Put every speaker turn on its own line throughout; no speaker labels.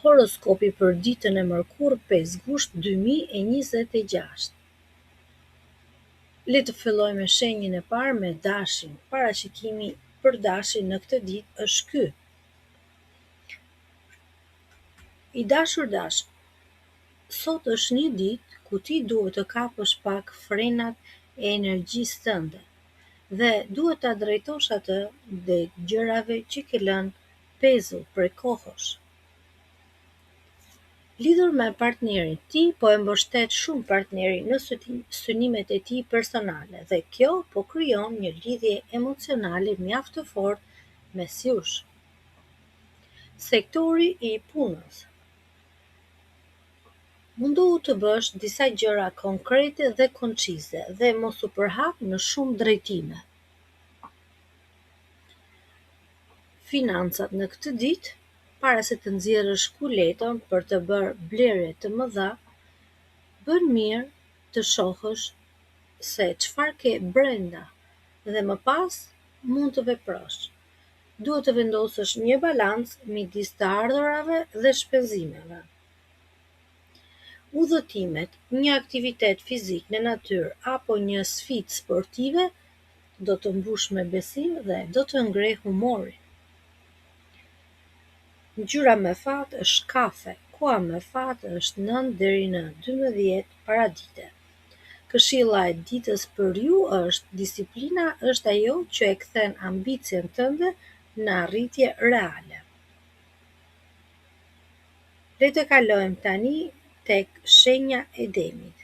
Horoskopi për ditën e mërkurë 5 gusht 2026. Le të filloj me shenjën e parë me dashin. Parashikimi për dashin në këtë ditë është ky. I dashur dash, sot është një ditë ku ti duhet të kapësh pak frenat e energjisë tënde dhe duhet ta drejtosh atë dhe gjërave që ke lënë pezull prej kohësh. Lidhur me partnerin, ti po e mbështet shumë partnerin në synimet e tij personale dhe kjo po krijon një lidhje emocionale mjaft të fortë mes jush. Sektori i punës. Mundohu të bësh disa gjëra konkrete dhe koncize dhe mos u përhap në shumë drejtime. Financat në këtë ditë, para se të nxjerrësh kuletën për të bërë blerje të mëdha, bën mirë të shohësh se çfarë ke brenda dhe më pas mund të veprosh. Duhet të vendosësh një balancë midis të ardhurave dhe shpenzimeve. Udhëtimet, një aktivitet fizik në natyrë apo një sfidë sportive do të mbush me besim dhe do të ngrejë humorin. Ngjyra me fat është kafe, koha me fat është 9 deri në 12 paradite. Këshilla e ditës për ju është: disiplina është ajo që e kthen ambicien tënde në arritje reale. Le të kalojmë tani tek shenja e Demit.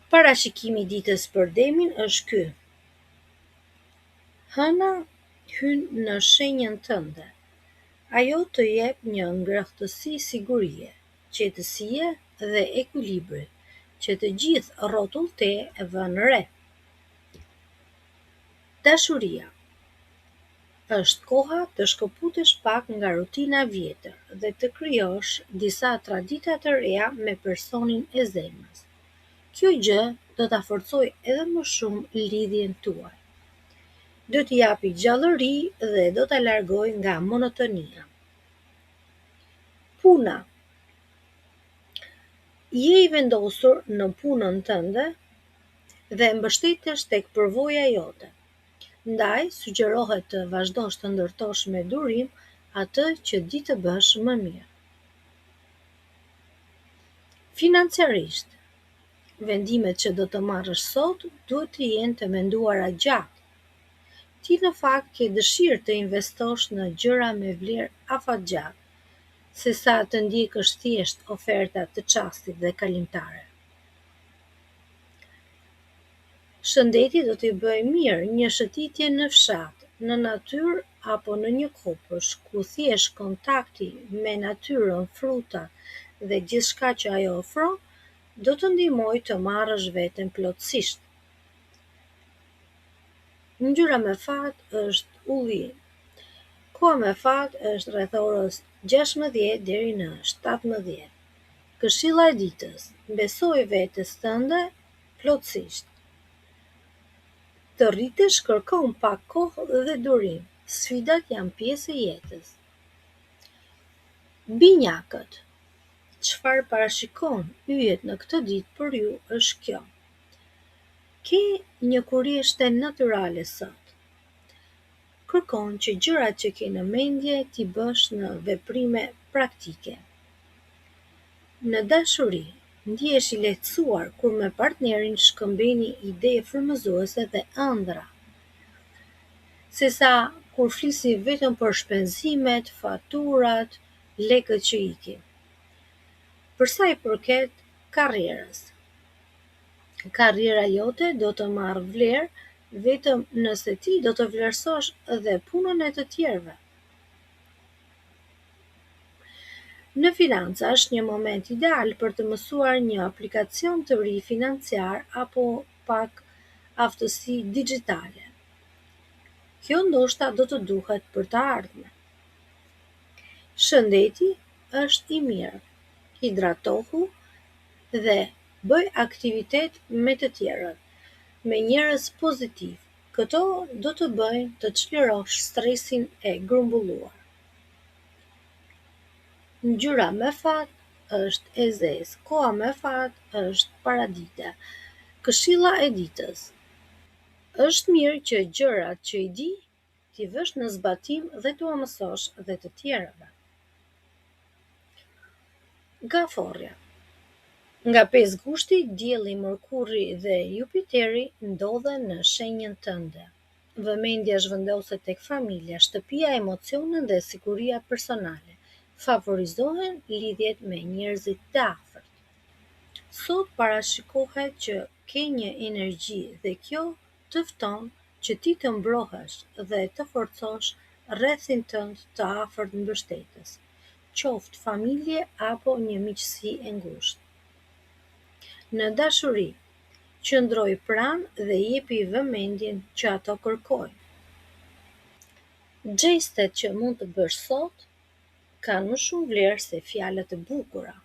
Parashikimi i ditës për Demin është ky. Hëna hyn në shenjën tënde. Ajo të jep një ngrohtësi sigurie, qetësie dhe ekuilibri që të gjithë rrotullt e vënë re. Dashuria. Është koha të shkëputesh pak nga rutina vjetër dhe të krijosh disa tradita të reja me personin e zemrës. Kjo gjë do ta forcojë edhe më shumë lidhjen tuaj. Do t'i japi gjallëri dhe do ta largojë nga monotonia. Puna. Je i vendosur në punën tënde dhe mbështetesh tek përvoja jote. Ndaj, sugjerohet të vazhdosh të ndërtosh me durim atë që di të bësh më mirë. Financiarisht, vendimet që do të marrësh sot duhet të jenë të menduara gjatë. Ti në fakt ke dëshirë të investosh në gjëra me vlerë afatgjatë, sesa të ndjekësh thjesht oferta të çastit dhe kalimtare. Shëndeti do t'i bëjë mirë një shëtitje në fshat, në natyrë apo në një kopësht, ku thjesht kontakti me natyrën, fruta dhe gjithçka që ajo ofron, do të ndihmojë të marrësh veten plotësisht. Ngjyra me fat është ullim. Koha me fat është rreth orës 16 deri në 17. Këshilla e ditës: besoj vetes tënde plotësisht. Të rritesh kërkon pak kohë dhe durim. Sfidat janë pjesë e jetës. Binjakët. Çfarë parashikon yjet në këtë ditë për ju është kjo. Ke një kuriozte natyrale sot. Kërkon që gjërat që ke në mendje t'i bësh në veprime praktike. Në dashuri, ndihesh i lehtësuar kur me partnerin shkëmbeni ide frymëzuese dhe ëndra, sesa kur flisni vetëm për shpenzimet, faturat, lekët që ikin. Për sa i përket karrierës, karriera jote do të marrë vlerë vetëm nëse ti do të vlerësosh edhe punën e të tjerëve. Në financa është një moment ideal për të mësuar një aplikacion të ri financiar apo pak aftësi digjitale. Kjo ndoshta do të duhet për të ardhmen. Shëndeti është i mirë. Hidratohu dhe bëj aktivitet me të tjerët, me njerëz pozitiv. Këto do të bëjnë të çlirosh stresin e grumbulluar. Ngjyra me fat është e zezë, koha me fat është paradite. Këshilla e ditës. Është mirë që gjërat që i di t'i vësh në zbatim dhe t'u mësosh dhe të tjerëve. Gaforja. Nga 5 gushti, Dielli, Merkuri dhe Jupiteri ndodhen në shenjën tënde. Vëmendja zhvendoset tek familja, shtëpia, emocionet dhe siguria personale. Favorizohen lidhjet me njerëzit të afërt. Sot parashikohet që ke një energji dhe kjo të fton që ti të mbrohesh dhe të forcosh rrethin tënd të afërt mbështetës, qoftë familje apo një miqësi e ngushtë. Në dashuri, qëndroj pranë dhe jepi vëmendjen që ato kërkojnë. Gjestet që mund të bësh sot kanë më shumë vlerë se fjalët e bukura.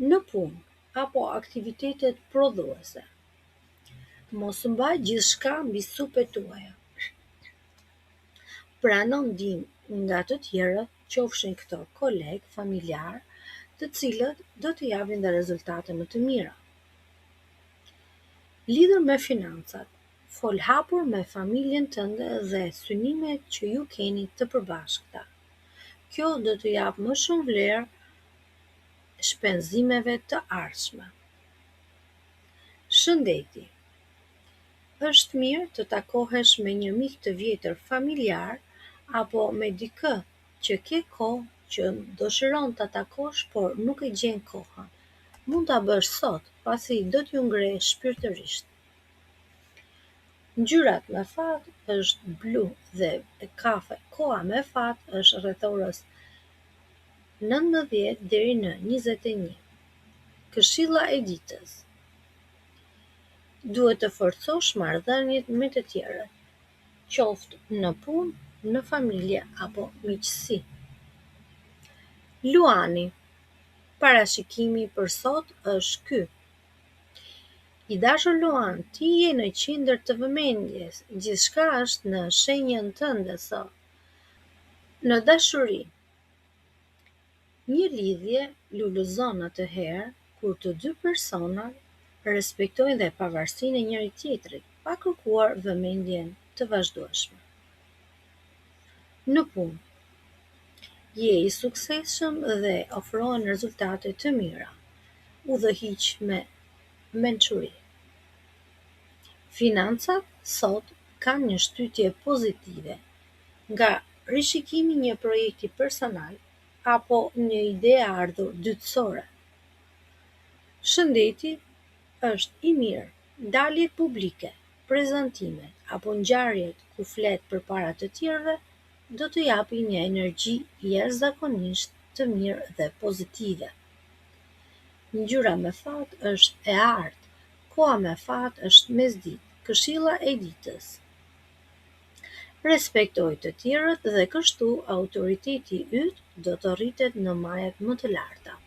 Në punë apo aktivitetet prodhuese, mos mbaj gjithçka mbi supet tuaja. Prano ndihmë nga të tjerët, qofshin këto kolegë, familjarë, të cilët do të japin dhe rezultate më të mira. Lidhur me financat, fol hapur me familjen tënde dhe synimet që ju keni të përbashkëta. Kjo do të jap më shumë vlerë shpenzimeve të ardhshme. Shëndeti. Është mirë të takohesh me një mik të vjetër familjar apo me dikë që ke kohë që dëshiron ta takosh por nuk e gjen kohën. Mund ta bësh sot, pasi do t'ju ngrejë shpirtërisht. Ngjyrat me fat është blu dhe kafe. Koha me fat është rreth orës 19 deri në 21. Këshilla e ditës. Duhet të forcosh marrëdhëniet me të tjerët, qoftë në punë, në familje apo miqësi. Luani. Parashikimi për sot është ky. I dashur Luan, ti je në qendër të vëmendjes, gjithçka është në shenjën tënde sot. Në dashuri, një lidhje lulëzon atëherë kur të dy personat respektojnë dhe pavarësinë e njëri tjetrit, pa kërkuar vëmendjen të vazhdueshme. Në punë, je i suksesshëm dhe ofrohen rezultate të mira. Udhëhiq me mençuri. Financat sot kanë një shtytje pozitive, nga rishikimi një projekti personal apo një ide e ardhur dytësore. Shëndeti është i mirë. Daljet publike, prezantimet apo ngjarjet ku flet përpara të tjerëve do të japin një energji jashtëzakonisht të mirë dhe pozitive. Ngjyra me fat është e artë. Koha me fat është mesditë. Këshilla e ditës. Respektoj të tjerët dhe kështu autoriteti yt do të rritet në majet më të larta.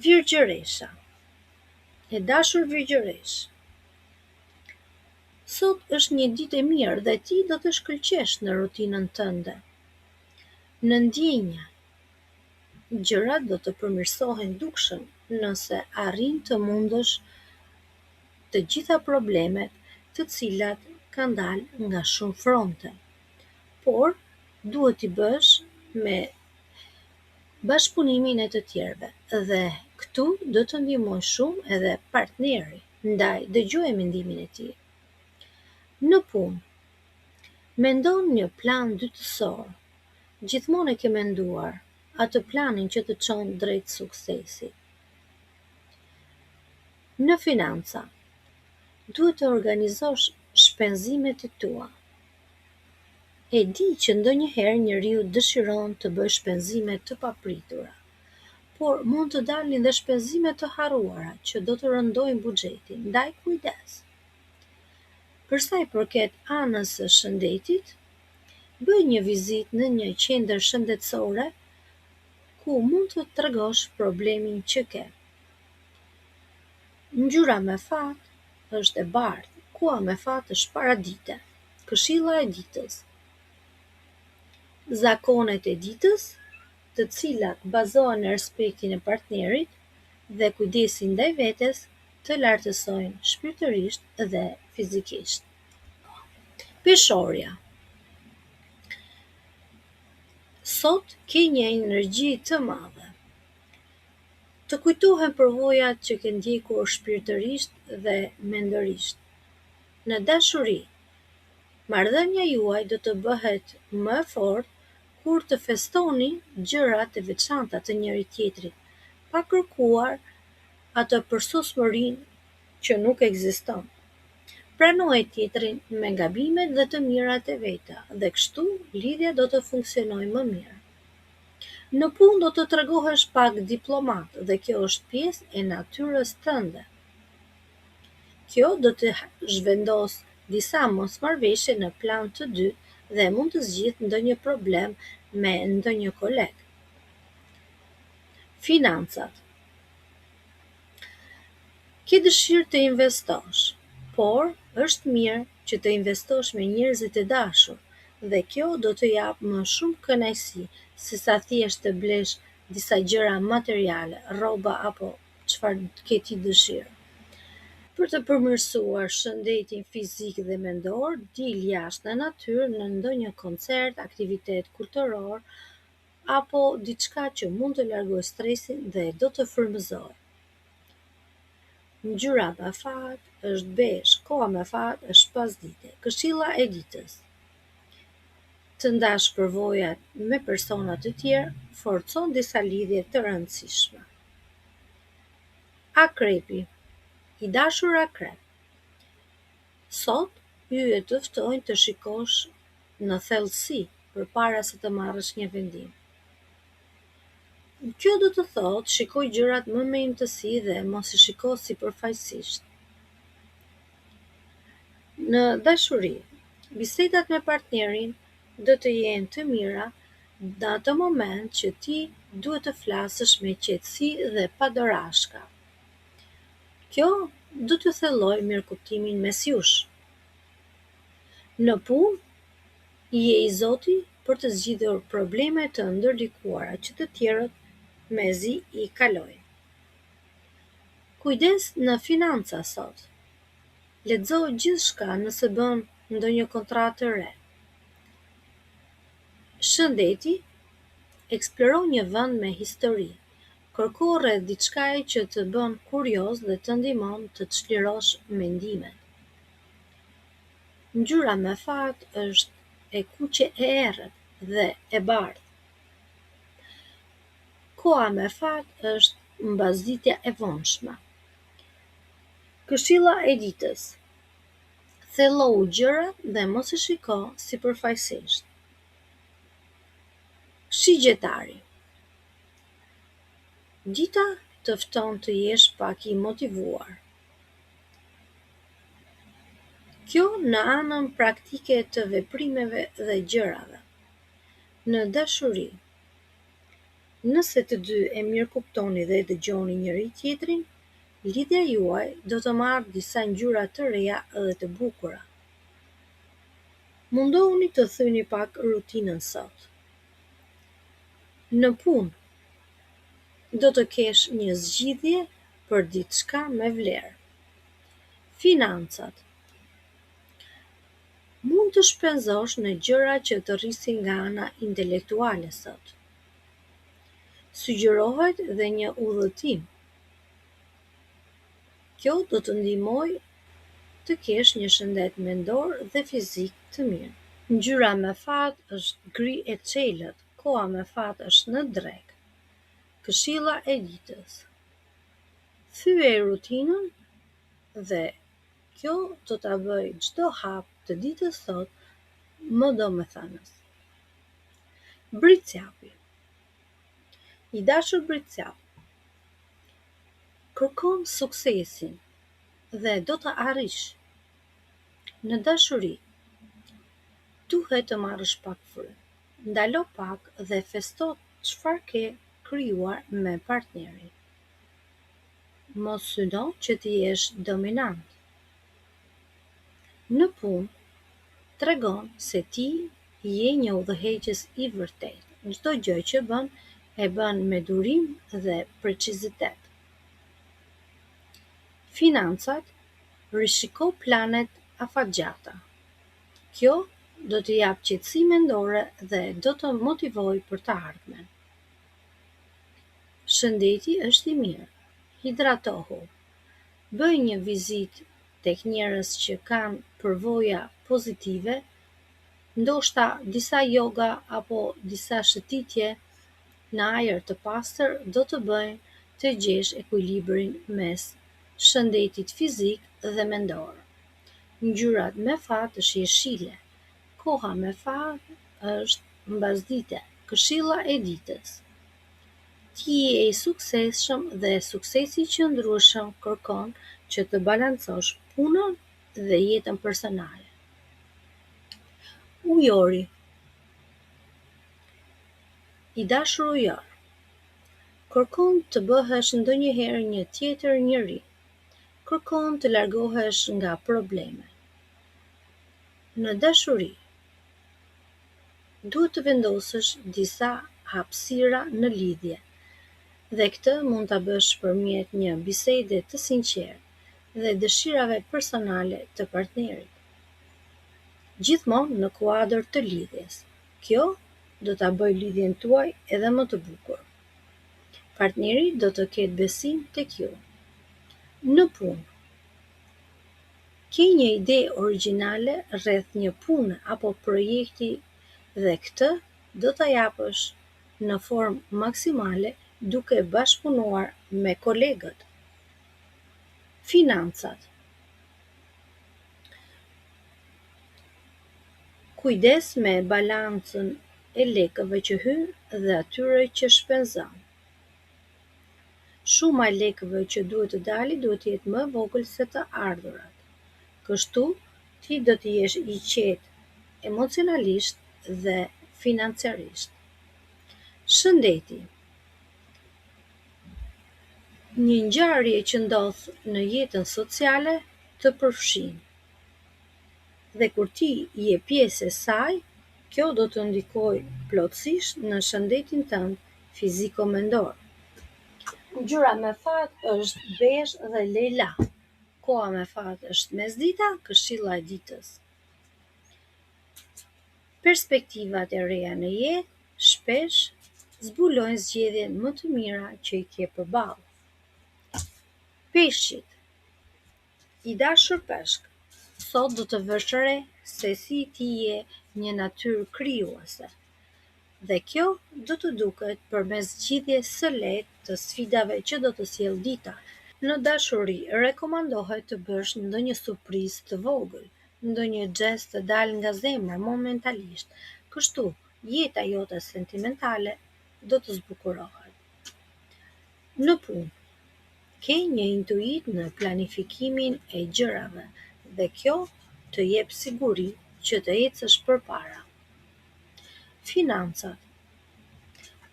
Virgjëresha. E dashur Virgjëresh, sot është një ditë e mirë dhe ti do të shkëlqesh në rutinën tënde. Në ndjenja, gjërat do të përmirësohen dukshëm nëse arrin të mundësh të gjitha problemet të cilat kanë dalë nga shumë fronte. Por duhet t'i bësh me bashkëpunimin e të tjerëve dhe këtu do të ndihmojë shumë edhe partneri, ndaj dëgjoj mendimin e tij. Në punë, mendon një plan dytësor. Gjithmonë e ke menduar atë planin që të çon drejt suksesit. Në financa, duhet të organizosh shpenzimet e tua. E di që ndonjëherë njeriu dëshiron të bëjë shpenzime të papritura, por mund të dalin dhe shpenzime të harruara që do të rëndojnë buxhetin, ndaj kujdes. Për sa i përket anës së shëndetit, bëj një vizitë në një qendër shëndetësore ku mund të tregosh problemin që ke. Ngjyra me fat është e bardhë. Koha me fat është paradite. Këshilla e ditës. zakonet e ditës, të cilat bazohen në respektin e partnerit dhe kujdesin ndaj vetes, të lartësojnë shpirtërisht dhe fizikisht. Peshorja. Sot ke një energji të madhe. Të kujtohen përvojat që ke ndjekur shpirtërisht dhe mendërisht. Në dashuri, marrëdhënia juaj do të bëhet më e fortë kur të festoni gjërat e veçanta të njëri tjetrit, pa kërkuar atë përsosmërinë që nuk ekziston. Pranoje tjetrin me gabimet dhe të mirat e veta dhe kështu lidhja do të funksionojë më mirë. Në punë do të tregohesh pak diplomat dhe kjo është pjesë e natyrës tënde. Kjo do të zhvendos disa mosmarrëveshje në plan të dytë dhe mund të zgjidhë ndonjë problem me ndonjë koleg. Financat. Ke dëshirë të investosh, por është mirë që të investosh me njerëzit e dashur dhe kjo do të japë më shumë kënaqësi se sa thjesht të blesh disa gjëra materiale, rroba apo çfarë ke ti dëshirë. Për të përmirësuar shëndetin fizik dhe mendor, dil jashtë në natyrë në ndonjë koncert, aktivitet kulturor apo diçka që mund të largojë stresin dhe do të frymëzojë. Ngjyra me fat është bezh, koha me fat është pasdite. Këshilla e ditës. Të ndash përvojat me persona të tjerë forcon disa lidhje të rëndësishme. Akrepi. I dashur akrep. Sot ju e të ftojnë të shikosh në thellësi përpara se të marrësh një vendim. Kjo do të thotë shikoj gjërat më me imtësi dhe mos i shiko sipërfaqësisht. Në dashuri, bisedat me partnerin do të jenë të mira në atë moment që ti duhet të flasësh me qetësi dhe pa dorashka. Kjo do të thellojë mirëkuptimin mes jush. Në punë, je i zoti për të zgjidhur problemet të ndërlikuara që të tjerët mezi i kalojnë. Kujdes në financa sot. Lexo gjithçka nëse bën ndonjë kontratë të re. Shëndeti, eksploro një vend me histori. Kërko rreth diçkaje që të bën kurioz dhe të ndihmon të çlirosh mendimet. Ngjyra me fat është e kuqe e errët dhe e bardhë. Koha me fat është mbasditja e vonshme. Këshilla e ditës. Thellohu gjërat dhe mos i shiko sipërfaqësisht. Shigjetari. Dita të fton të jesh pak i motivuar. Kjo në anën praktike të veprimeve dhe gjërave. Në dashuri, nëse të dy e mirëkuptoni dhe dëgjoni njëri tjetrin, lidhja juaj do të marrë disa ngjyra të reja dhe të bukura. Mundohuni të thyeni pak rutinën sot. Në punë, do të kesh një zgjidhje për diçka me vlerë. Financat. Mund të shpenzosh në gjëra që të rrisin nga ana intelektuale sot. Sugjerohet dhe një udhëtim. Kjo do të ndihmojë të kesh një shëndet mendor dhe fizik të mirë. Ngjyra me fat është gri e çelët, koha me fat është në drekë. Këshilla e ditës. Thye rutinën dhe kjo do ta bëjë çdo hap të ditës sot më domethënës. Britsjapi. I dashur britsjap. Kërkon suksesin dhe do të arrish. Në dashuri, duhet të marrësh pak frymë. Ndalo pak dhe festo çfarë ke krijuar me partnerin. Mos syno që ti jesh dominant. Në punë, tregon se ti je një udhëheqës i vërtet. Çdo gjë që bën e bën me durim dhe precizitet. Financat, rishiko planet afatgjata. Kjo do të jap qetësi mendore dhe do të motivoj për të ardhmen. Shëndeti është i mirë. Hidratohu. Bëj një vizitë tek njerëz që kanë përvoja pozitive, ndoshta disa yoga apo disa shëtitje në ajër të pastër do të bëjnë të gjesh ekuilibrin mes shëndetit fizik dhe mendor. Ngjyrat me fat është jeshile. Koha me fat është mbasdite. Këshilla e ditës. Ti je i suksesshëm dhe suksesi i qëndrueshëm kërkon që të balancosh punën dhe jetën personale. Ujori. I dashur ujor. Kërkon të bëhesh ndonjëherë një tjetër njeri. Kërkon të largohesh nga probleme. Në dashuri, duhet të vendosësh disa hapësira në lidhje, dhe këtë mund ta bësh përmjet një bisede të sinqertë dhe dëshirave personale të partnerit. Gjithmonë në kuadër të lidhjes. Kjo do ta bëjë lidhjen tuaj edhe më të bukur. Partneri do të ketë besim tek ju. Në punë. Ke një ide origjinale rreth një pune apo projekti dhe këtë do ta japësh në formë maksimale duke bashkëpunuar me kolegët. Financat. Kujdes me balancën e lekëve që hynë dhe atyre që shpenzon. Shuma e lekëve që duhet të dalë duhet të jetë më e vogël se të ardhurat. Kështu ti do të jesh i qetë emocionalisht dhe financiarisht. Shëndeti. Një ngjarje që ndodh në jetën sociale të përfshin. Dhe kur ti je pjesë e saj, kjo do të ndikojë plotësisht në shëndetin tënd fiziko-mendor. Ngjyra me fat është bezh dhe lejla. Koha me fat është mesdita, këshilla e ditës. Perspektivat e reja në jetë shpesh zbulojnë zgjedhjen më të mira që i ke përballë. Peshqit. I dashur peshk, sot do të vësh re se si ti je një natyrë krijuese. Dhe kjo do të duket përmes zgjidhjes së lehtë të sfidave që do të sjellë dita. Në dashuri rekomandohet të bësh ndonjë surprizë të vogël, ndonjë xhest të dalë nga zemra momentalisht. Kështu, jeta jote sentimentale do të zbukurohet. Në punë, ke një intuit në planifikimin e gjërave dhe kjo të jep siguri që të ecësh përpara. Financat.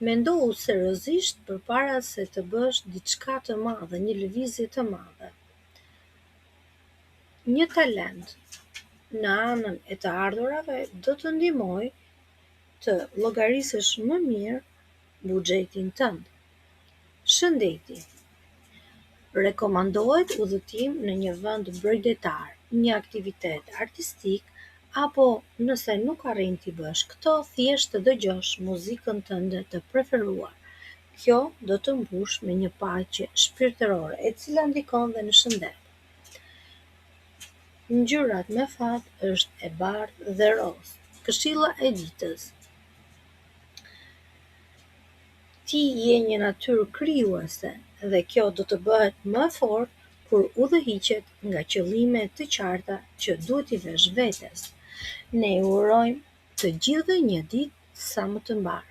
Mendohu seriozisht përpara se të bësh diçka të madhe, një lëvizje të madhe. Një talent në anën e të ardhurave do të ndihmojë të llogarisësh më mirë buxhetin tënd. Shëndeti. Rekomandohet udhëtim në një vend bregdetar, një aktivitet artistik apo nëse nuk arrin t'i bësh këto, thjesht të dëgjosh muzikën tënde të preferuar. Kjo do të mbush me një paqe shpirtërore e cila ndikon dhe në shëndet. Ngjyrat me fat është e bardhë dhe rozë. Këshilla e ditës. Ti je një natyrë krijuese dhe kjo do të bëhet më e fortë kur udhëhiqet nga qëllime të qarta që duhet i vesh vetes. Ne urojmë të gjithëve një ditë sa më të mbar.